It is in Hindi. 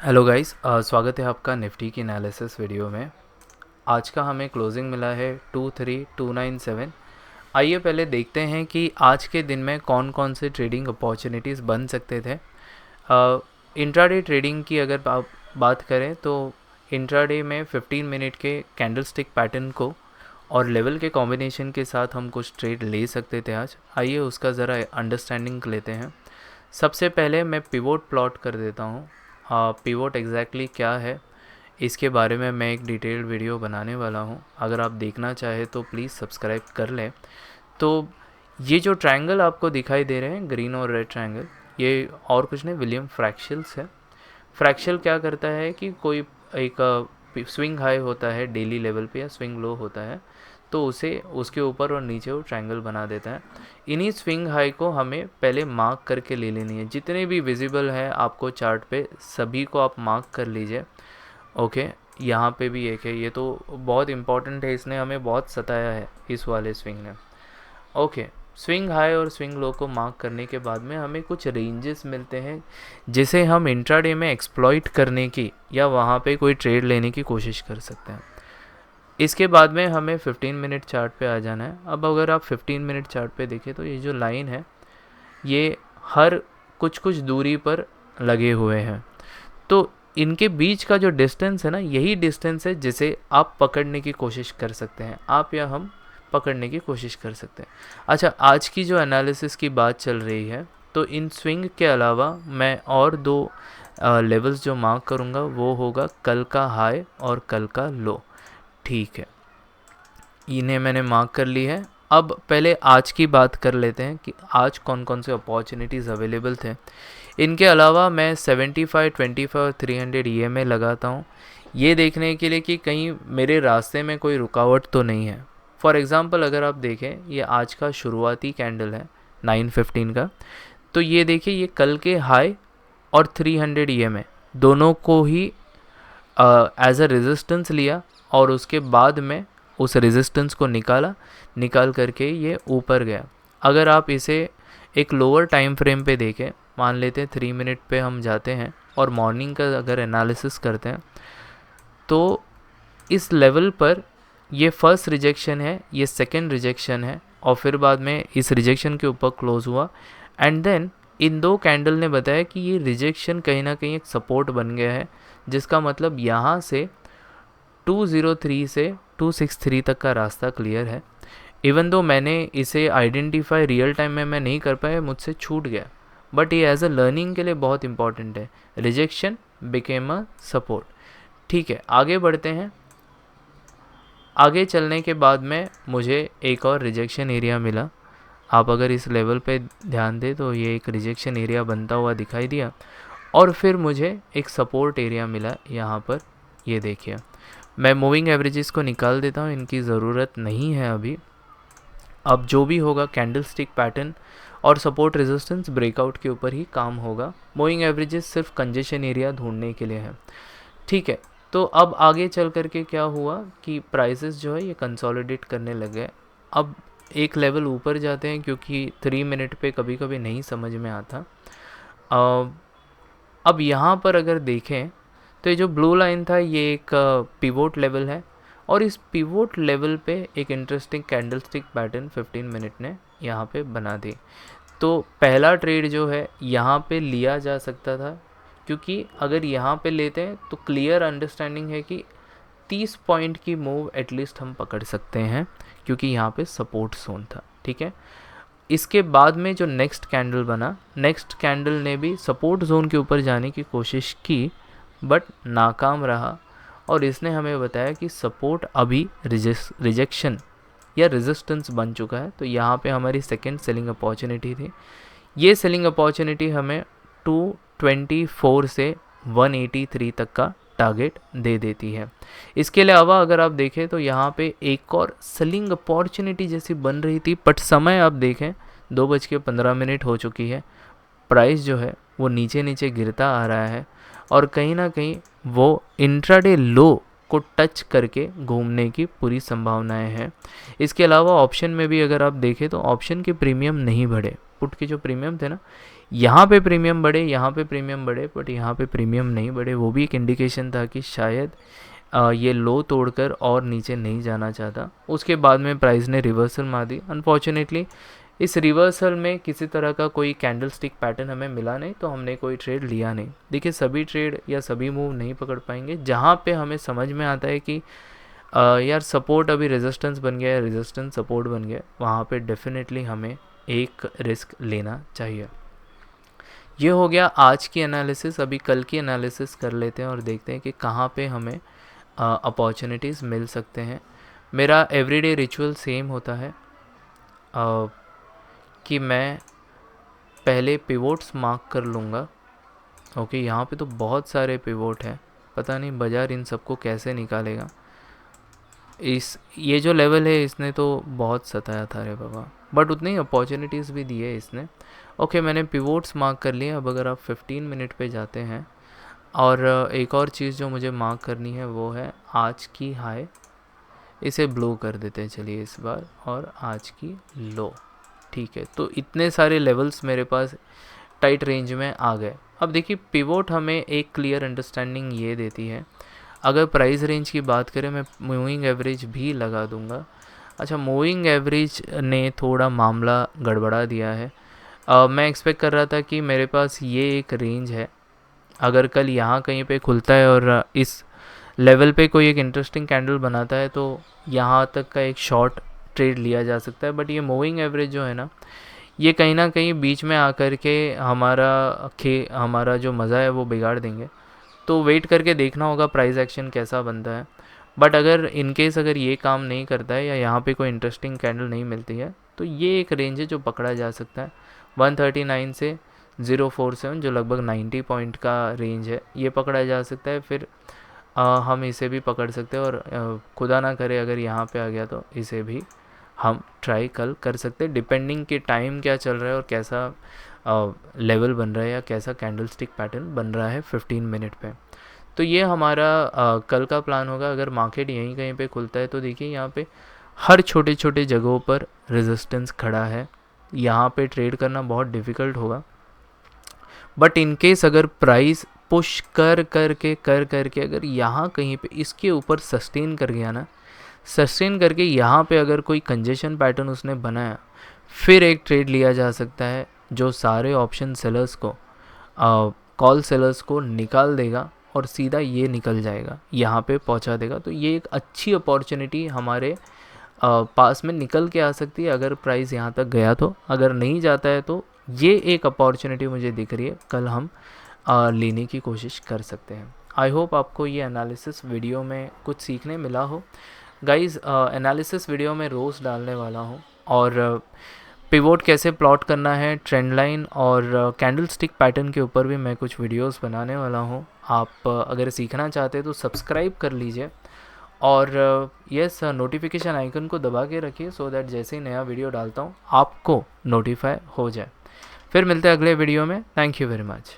हेलो गाइस, स्वागत है आपका निफ्टी की एनालिसिस वीडियो में। आज का हमें क्लोजिंग मिला है 23297। आइए पहले देखते हैं कि आज के दिन में कौन कौन से ट्रेडिंग अपॉर्चुनिटीज़ बन सकते थे। इंट्राडे ट्रेडिंग की अगर आप बात करें तो इंट्राडे में 15 मिनट के कैंडलस्टिक पैटर्न को और लेवल के कॉम्बिनेशन के साथ हम कुछ ट्रेड ले सकते थे आज। आइए उसका ज़रा अंडरस्टैंडिंग लेते हैं। सबसे पहले मैं पिवोट प्लॉट कर देता हूँ। पिवोट एग्जैक्टली क्या है इसके बारे में मैं एक डिटेल्ड वीडियो बनाने वाला हूँ। अगर आप देखना चाहें तो प्लीज़ सब्सक्राइब कर लें। तो ये जो ट्रायंगल आपको दिखाई दे रहे हैं, ग्रीन और रेड ट्रायंगल, ये और कुछ नहीं, विलियम फ्रैक्शल्स है। फ्रैक्शल क्या करता है कि कोई एक स्विंग हाई होता है डेली लेवल पे या स्विंग लो होता है, तो उसे उसके ऊपर और नीचे वो ट्रायंगल बना देता है। इन्हीं स्विंग हाई को हमें पहले मार्क करके ले लेनी है। जितने भी विजिबल है आपको चार्ट पे, सभी को आप मार्क कर लीजिए। ओके, यहाँ पे भी एक है, ये तो बहुत इंपॉर्टेंट है, इसने हमें बहुत सताया है इस वाले स्विंग ने। ओके, स्विंग हाई और स्विंग लो को मार्क करने के बाद में हमें कुछ रेंजेस मिलते हैं जिसे हम इंट्राडे में एक्सप्लॉइट करने की या वहाँ पे कोई ट्रेड लेने की कोशिश कर सकते हैं। इसके बाद में हमें 15 मिनट चार्ट पे आ जाना है। अब अगर आप 15 मिनट चार्ट पे देखें तो ये जो लाइन है ये हर कुछ कुछ दूरी पर लगे हुए हैं, तो इनके बीच का जो डिस्टेंस है ना, यही डिस्टेंस है जिसे आप पकड़ने की कोशिश कर सकते हैं। आप या हम पकड़ने की कोशिश कर सकते हैं। अच्छा, आज की जो एनालिसिस की बात चल रही है तो इन स्विंग के अलावा मैं और दो लेवल्स जो मार्क करूँगा वो होगा कल का हाई और कल का लो। ठीक है, इन्हें मैंने मार्क कर ली है। अब पहले आज की बात कर लेते हैं कि आज कौन कौन से अपॉर्चुनिटीज़ अवेलेबल थे। इनके अलावा मैं 75, 25 और 300 EMA लगाता हूँ, ये देखने के लिए कि कहीं मेरे रास्ते में कोई रुकावट तो नहीं है। फॉर एग्ज़ाम्पल अगर आप देखें, ये आज का शुरुआती कैंडल है 9:15 का, तो ये देखिए ये कल के हाई और 300 EMA दोनों को ही एज अ रेजिस्टेंस लिया और उसके बाद में उस रेजिस्टेंस को निकाल करके ये ऊपर गया। अगर आप इसे एक लोअर टाइम फ्रेम पे देखें, मान लेते हैं 3 मिनट पे हम जाते हैं और मॉर्निंग का अगर एनालिसिस करते हैं तो इस लेवल पर ये फर्स्ट रिजेक्शन है, ये सेकंड रिजेक्शन है और फिर बाद में इस रिजेक्शन के ऊपर क्लोज हुआ। एंड देन इन दो कैंडल ने बताया कि ये रिजेक्शन कहीं ना कहीं एक सपोर्ट बन गया है, जिसका मतलब यहाँ से 203 से 263 तक का रास्ता क्लियर है। इवन दो मैंने इसे आइडेंटिफाई रियल टाइम में मैं नहीं कर पाया, मुझसे छूट गया, बट ये एज अ लर्निंग के लिए बहुत इंपॉर्टेंट है। Rejection became a support. ठीक है, आगे बढ़ते हैं। आगे चलने के बाद में मुझे एक और रिजेक्शन एरिया मिला। आप अगर इस लेवल पे ध्यान दें तो ये एक रिजेक्शन एरिया बनता हुआ दिखाई दिया और फिर मुझे एक सपोर्ट एरिया मिला यहाँ पर। ये देखिए, मैं मूविंग एवरेजेस को निकाल देता हूँ, इनकी ज़रूरत नहीं है अभी। अब जो भी होगा कैंडल स्टिक पैटर्न और सपोर्ट रेजिस्टेंस ब्रेकआउट के ऊपर ही काम होगा। मूविंग एवरेजेस सिर्फ कंजेशन एरिया ढूंढने के लिए है। ठीक है, तो अब आगे चल करके क्या हुआ कि प्राइसेस जो है ये कंसोलिडेट करने लग गए। अब एक लेवल ऊपर जाते हैं क्योंकि 3 मिनट पे कभी कभी नहीं समझ में आता। अब यहाँ पर अगर देखें तो ये जो ब्लू लाइन था ये एक पिवोट लेवल है और इस पिवोट लेवल पे एक इंटरेस्टिंग कैंडलस्टिक पैटर्न 15 मिनट ने यहाँ पे बना दी। तो पहला ट्रेड जो है यहाँ पे लिया जा सकता था, क्योंकि अगर यहाँ पे लेते हैं तो क्लियर अंडरस्टैंडिंग है कि 30 पॉइंट की मूव एटलीस्ट हम पकड़ सकते हैं, क्योंकि यहाँ पे सपोर्ट जोन था। ठीक है, इसके बाद में जो नेक्स्ट कैंडल बना, नेक्स्ट कैंडल ने भी सपोर्ट जोन के ऊपर जाने की कोशिश की बट नाकाम रहा और इसने हमें बताया कि सपोर्ट अभी रिजेक्शन या रेजिस्टेंस बन चुका है। तो यहाँ पे हमारी सेकंड सेलिंग अपॉर्चुनिटी थी। ये सेलिंग अपॉर्चुनिटी हमें 224 से 183 तक का टारगेट दे देती है। इसके अलावा अगर आप देखें तो यहाँ पे एक और सेलिंग अपॉर्चुनिटी जैसी बन रही थी, बट समय आप देखें 2:15 हो चुकी है। प्राइस जो है वो नीचे नीचे गिरता आ रहा है और कहीं ना कहीं वो इंट्राडे लो को टच करके घूमने की पूरी संभावनाएं हैं। इसके अलावा ऑप्शन में भी अगर आप देखें तो ऑप्शन के प्रीमियम नहीं बढ़े। पुट के जो प्रीमियम थे ना, यहाँ पे प्रीमियम बढ़े, यहाँ पे प्रीमियम बढ़े, बट यहाँ पे प्रीमियम नहीं बढ़े, वो भी एक इंडिकेशन था कि शायद ये लो तोड़कर और नीचे नहीं जाना चाहता। उसके बाद में प्राइस ने रिवर्सल मार दी। अनफॉर्चुनेटली इस रिवर्सल में किसी तरह का कोई कैंडल स्टिक पैटर्न हमें मिला नहीं, तो हमने कोई ट्रेड लिया नहीं। देखिए सभी ट्रेड या सभी मूव नहीं पकड़ पाएंगे। जहाँ पे हमें समझ में आता है कि यार सपोर्ट अभी रेजिस्टेंस बन गया है, रेजिस्टेंस सपोर्ट बन गया, वहाँ पे डेफिनेटली हमें एक रिस्क लेना चाहिए। ये हो गया आज की एनालिसिस। अभी कल की एनालिसिस कर लेते हैं और देखते हैं कि कहाँ पे हमें अपॉर्चुनिटीज़ मिल सकते हैं। मेरा एवरीडे रिचुअल सेम होता है कि मैं पहले पिवोट्स मार्क कर लूँगा। ओके, यहाँ पे तो बहुत सारे पिवोट हैं, पता नहीं बाज़ार इन सबको कैसे निकालेगा। ये जो लेवल है इसने तो बहुत सताया था रे बाबा, बट उतनी अपॉर्चुनिटीज़ भी दी है इसने। ओके, मैंने पिवोट्स मार्क कर लिए। अब अगर आप 15 मिनट पे जाते हैं, और एक और चीज़ जो मुझे मार्क करनी है वो है आज की हाई। इसे ब्लो कर देते हैं चलिए इस बार, और आज की लो। ठीक है, तो इतने सारे लेवल्स मेरे पास टाइट रेंज में आ गए। अब देखिए पिवोट हमें एक क्लियर अंडरस्टैंडिंग ये देती है। अगर प्राइस रेंज की बात करें, मैं मूविंग एवरेज भी लगा दूंगा। अच्छा, मूविंग एवरेज ने थोड़ा मामला गड़बड़ा दिया है। मैं एक्सपेक्ट कर रहा था कि मेरे पास ये एक रेंज है, अगर कल यहाँ कहीं पे खुलता है और इस लेवल पे कोई एक इंटरेस्टिंग कैंडल बनाता है तो यहाँ तक का एक शॉर्ट ट्रेड लिया जा सकता है। बट ये मूविंग एवरेज जो है ना, ये कहीं ना कहीं बीच में आकर के हमारा जो मज़ा है वो बिगाड़ देंगे। तो वेट करके देखना होगा प्राइस एक्शन कैसा बनता है। बट अगर इनकेस अगर ये काम नहीं करता है या यहाँ पे कोई इंटरेस्टिंग कैंडल नहीं मिलती है, तो ये एक रेंज है जो पकड़ा जा सकता है। 139 से 047 जो लगभग 90 पॉइंट का रेंज है, ये पकड़ा जा सकता है। फिर हम इसे भी पकड़ सकते हैं, और खुदा ना करे अगर यहाँ पे आ गया तो इसे भी हम ट्राई कल कर सकते हैं, डिपेंडिंग कि टाइम क्या चल रहा है और कैसा लेवल बन रहा है या कैसा कैंडल स्टिक पैटर्न बन रहा है 15 मिनट पे। तो ये हमारा कल का प्लान होगा। अगर मार्केट यहीं कहीं पे खुलता है तो देखिए यहाँ पे हर छोटे छोटे जगहों पर रेजिस्टेंस खड़ा है, यहाँ पे ट्रेड करना बहुत डिफ़िकल्ट होगा। बट इनकेस अगर प्राइस पुश कर करके अगर यहाँ कहीं पे इसके ऊपर सस्टेन कर गया ना, सस्टेन करके यहाँ पे अगर कोई कंजेशन पैटर्न उसने बनाया, फिर एक ट्रेड लिया जा सकता है जो सारे ऑप्शन सेलर्स को कॉल सेलर्स को निकाल देगा और सीधा ये निकल जाएगा, यहाँ पे पहुँचा देगा। तो ये एक अच्छी अपॉर्चुनिटी हमारे पास में निकल के आ सकती है अगर प्राइस यहाँ तक गया तो। अगर नहीं जाता है तो ये एक अपॉर्चुनिटी मुझे दिख रही है, कल हम लेने की कोशिश कर सकते हैं। आई होप आपको ये एनालिसिस वीडियो में कुछ सीखने मिला हो। गाइस, एनालिसिस वीडियो में रोज़ डालने वाला हूँ, और पिवोट कैसे प्लॉट करना है, ट्रेंड लाइन और कैंडल स्टिक पैटर्न के ऊपर भी मैं कुछ वीडियोस बनाने वाला हूँ। आप अगर सीखना चाहते हैं तो सब्सक्राइब कर लीजिए, और यस नोटिफिकेशन आइकन को दबा के रखिए सो दैट जैसे ही नया वीडियो डालता हूँ आपको नोटिफाई हो जाए। फिर मिलते हैं अगले वीडियो में। Thank you very much.